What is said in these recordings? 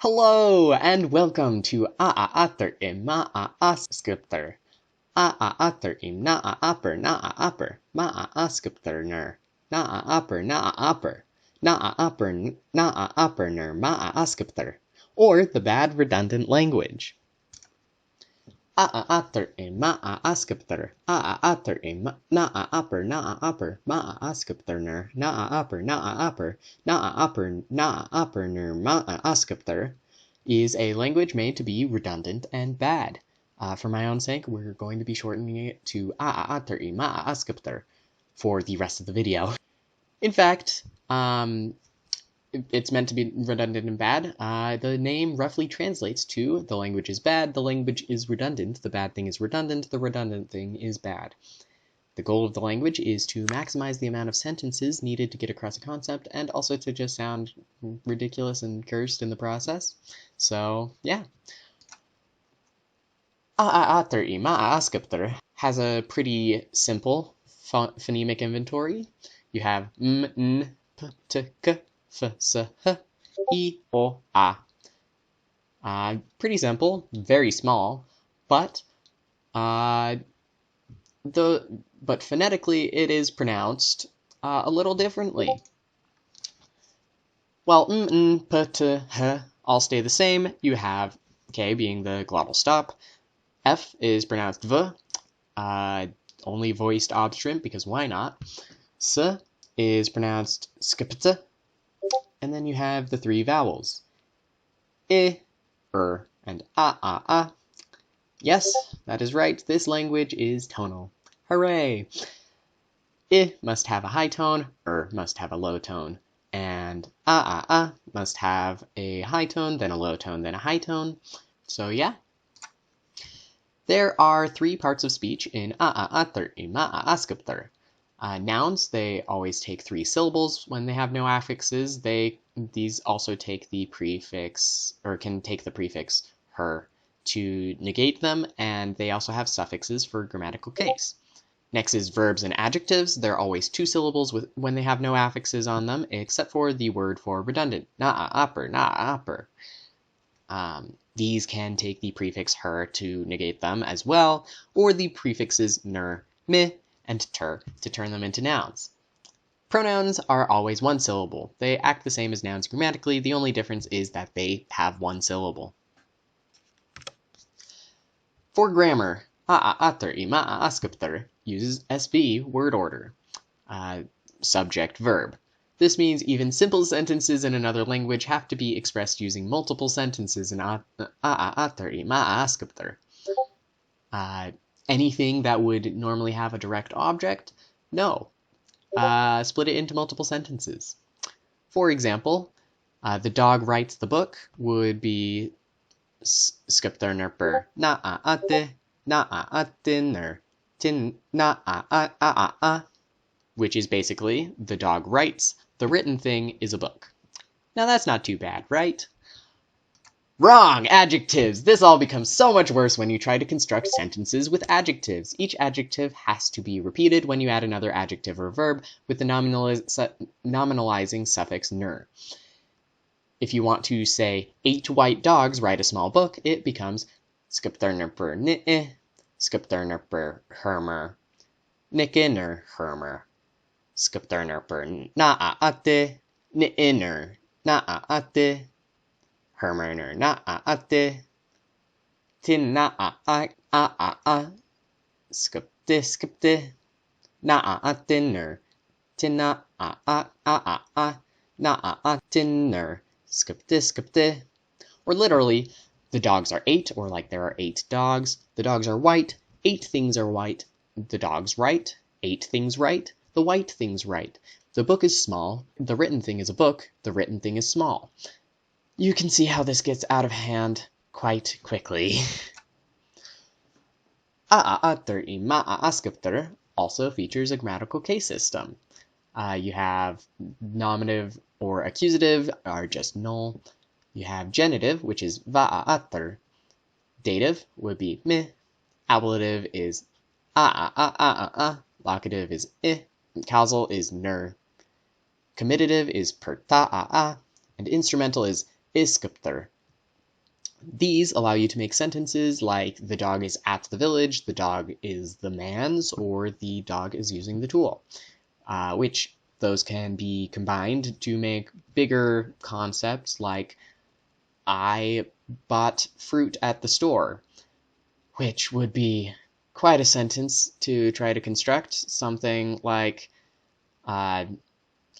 Hello and welcome to Aater im Maaskripter. Aater im Naaper Maaskripterner. Naaper Naaperner Maaskripter. Or the bad redundant language. Aater im Maaskripter. Aater im Naaper Maaskripterner. Naaperner Maaskripter is a language made to be redundant and bad. For my own sake, we're going to be shortening it to Aater im Maaskripter for the rest of the video. In fact, it's meant to be redundant and bad. The name roughly translates to the language is bad, the language is redundant, the bad thing is redundant, the redundant thing is bad. The goal of the language is to maximize the amount of sentences needed to get across a concept and also to just sound ridiculous and cursed in the process. So, yeah. Aater i Maaskripter has a pretty simple phonemic inventory. You have m, n, p, t, k, f, s, h, I, o, a. Pretty simple, very small, but phonetically it is pronounced a little differently. While m, n, p, t, h all stay the same, you have k being the glottal stop. F is pronounced v, only voiced obstruent because why not? S is pronounced skpt. And then you have the three vowels, I, and a. Yes, that is right, this language is tonal. Hooray! I must have a high tone, must have a low tone, and a must have a high tone, then a low tone, then a high tone. So yeah. There are three parts of speech in Aater i Maaskripter. Nouns, they always take three syllables when they have no affixes. These also take the prefix, or can take the prefix her to negate them, and they also have suffixes for grammatical case. Next is verbs and adjectives. They're always two syllables when they have no affixes on them, except for the word for redundant, naaper. These can take the prefix her to negate them as well, or the prefixes ner, mi, and ter to turn them into nouns. Pronouns are always one syllable. They act the same as nouns grammatically. The only difference is that they have one syllable. For grammar, Aater i Maaskripter uses SV word order. Subject verb. This means even simple sentences in another language have to be expressed using multiple sentences in Aater i Maaskripter. Anything that would normally have a direct object? No. Split it into multiple sentences. For example, the dog writes the book would be skripternerper naaate naaatener tin naa, which is basically the dog writes, the written thing is a book. Now that's not too bad, right? Wrong! Adjectives! This all becomes so much worse when you try to construct sentences with adjectives. Each adjective has to be repeated when you add another adjective or verb with the nominalizing suffix ner. If you want to say 8 white dogs ride a small book, it becomes skripternerper ni'e, skripternerper hermer, ni'kener hermer, skripternerper naaate, ni'ener naaate, hermerner naaate, tin naa skipte, naaatener, tin naaatener, skipte. Or literally, the dogs are 8, or like there are 8 dogs. The dogs are white, 8 things are white. The dog's right, 8 things right. The white thing's right. The book is small, the written thing is a book, the written thing is small. You can see how this gets out of hand quite quickly. Aater i Maaskripter also features a grammatical case system. You have nominative or accusative are just null. You have genitive, which is va'aater. Dative would be me. Ablative is Locative is I. Causal is ner. Comitative is per ta'a. And instrumental is iskupter. These allow you to make sentences like the dog is at the village, the dog is the man's, or the dog is using the tool, which those can be combined to make bigger concepts like I bought fruit at the store, which would be quite a sentence to try to construct. Something like I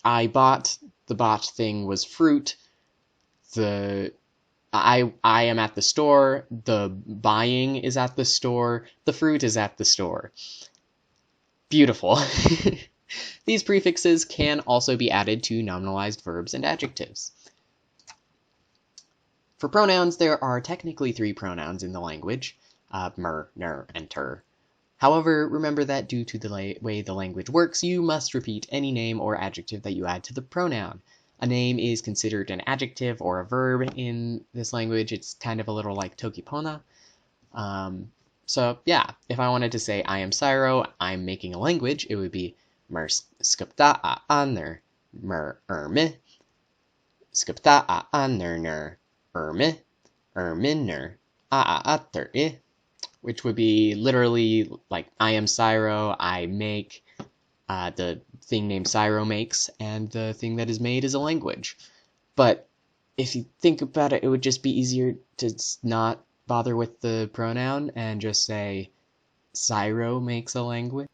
bought, the bought thing was fruit, I am at the store, the buying is at the store, the fruit is at the store. Beautiful. These prefixes can also be added to nominalized verbs and adjectives. For pronouns, there are technically 3 pronouns in the language, mer, ner, and ter. However, remember that due to the way the language works, you must repeat any name or adjective that you add to the pronoun. A name is considered an adjective or a verb in this language. It's kind of a little like tokipona. So yeah, if I wanted to say I am Syro, I'm making a language, it would be mer skipta a aner mer erme skipta a aner ner erme erminer a ater I, which would be literally like I am Syro, I make, the thing named Syro makes, and the thing that is made is a language. But if you think about it, it would just be easier to not bother with the pronoun and just say Syro makes a language.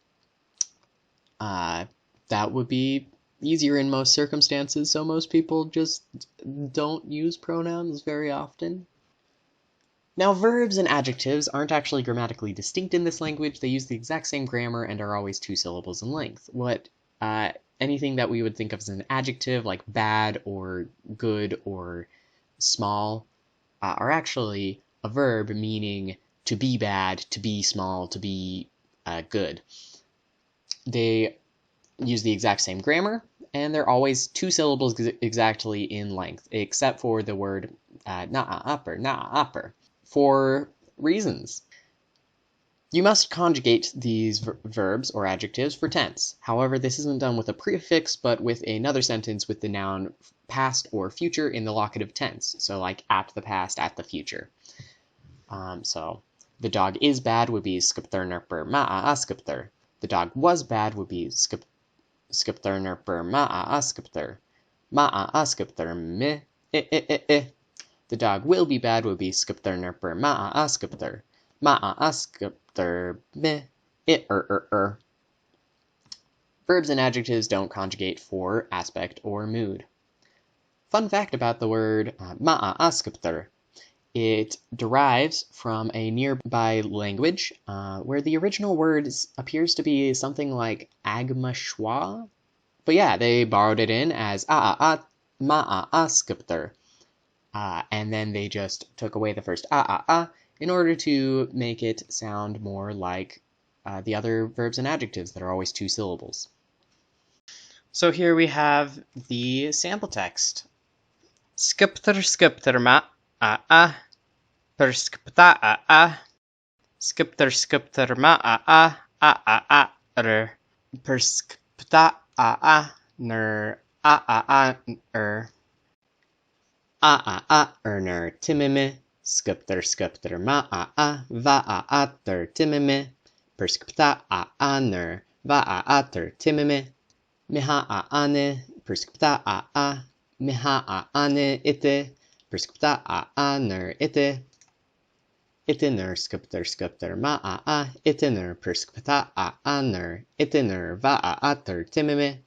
That would be easier in most circumstances, so most people just don't use pronouns very often. Now, verbs and adjectives aren't actually grammatically distinct in this language. They use the exact same grammar and are always 2 syllables in length. Anything that we would think of as an adjective, like bad or good or small, are actually a verb meaning to be bad, to be small, to be good. They use the exact same grammar, and they're always 2 syllables exactly in length, except for the word na'a-upper, for reasons. You must conjugate these verbs or adjectives for tense. However, this isn't done with a prefix, but with another sentence with the noun past or future in the locative tense. So like at the past, at the future. So the dog is bad would be skipter nerper ma'a skipter. The dog was bad would be skipter nerper ma'a skipter. Ma'a skipter me I. The dog will be bad would be skipter nerper ma'a skipter. Ma'a skipter me I. Verbs and adjectives don't conjugate for aspect or mood. Fun fact about the word ma'a skipter. It derives from a nearby language where the original word appears to be something like agma schwa. But yeah, they borrowed it in as ma'a skipter. And then they just took away the first in order to make it sound more like the other verbs and adjectives that are always 2 syllables. So here we have the sample text. Skipter ma'a perskipta skipter ma'a perskipta ner ner timime skipter ma'a va'ater timime perskipta ner va'ater timime miha ane perskipta miha ane ite perskipta ner ite iter skipter ma'a iter perskipta ner iter va'ater timime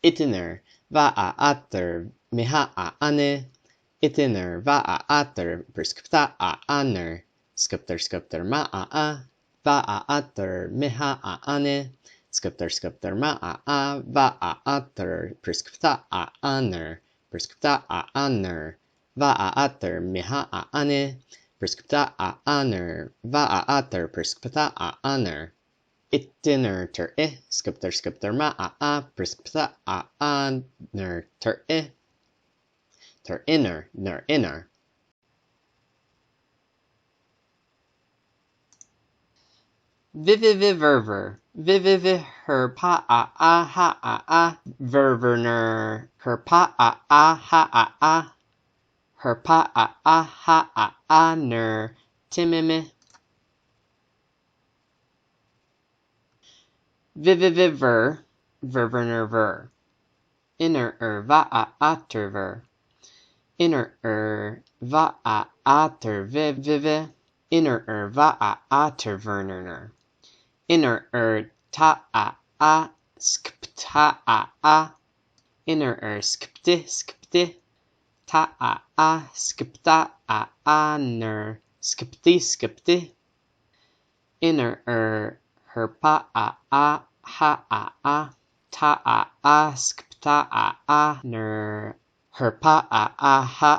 iter va'ater miha ane iter va'ater perskipta ner skipter ma'a va'ater miha ane skipter ma'a va'ater perskipta ner va'ater miha ane perskipta ner va'ater perskipta ner iter ter skipter ma'a perskipta ner ter inner. Viviviverver. Vivivi her pa ha ververner her pa ha her pa a ha a ner timime. Viviviver, ververner ver. Inner va a ter ver. Inner va a ter vive. Inner va a ter verner. Inner ta a skpta a. Inner skpti ta a skpta a ner skpti. Inner her pa a ha a ta a skpta a ner her pa a ha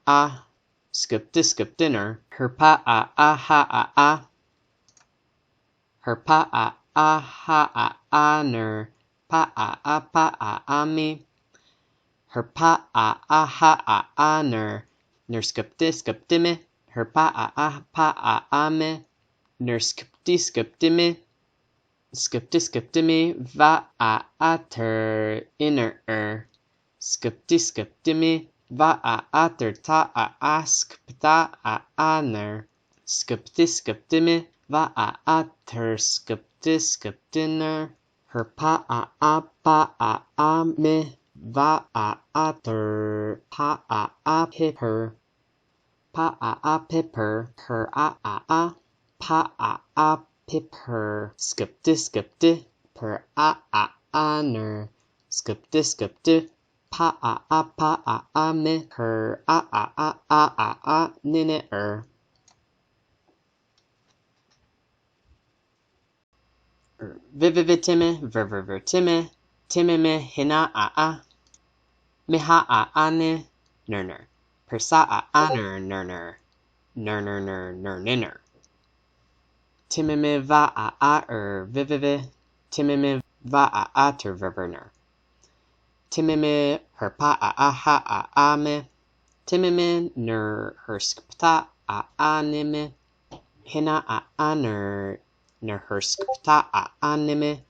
a skpti her pa a ha a her pa a ha a ner pa a me her pa a ha a ner skpti her pa a me ner skpti me va a ter inner skpti me va a ter ta a skpta a ner skpti me va a ter skpti ner her pa a me va a ter pa a pipper pa a pipper her a pa a pipper skpti per a ner skpti pa a me her a nine Vivivitime, ververtime, timime hina a miha a ne nerner persa a nerner nerner timime va a vivive timime va a ter ververner timime her pa a ha a me timime ner her skpta a nime hina a ner her skpta a nime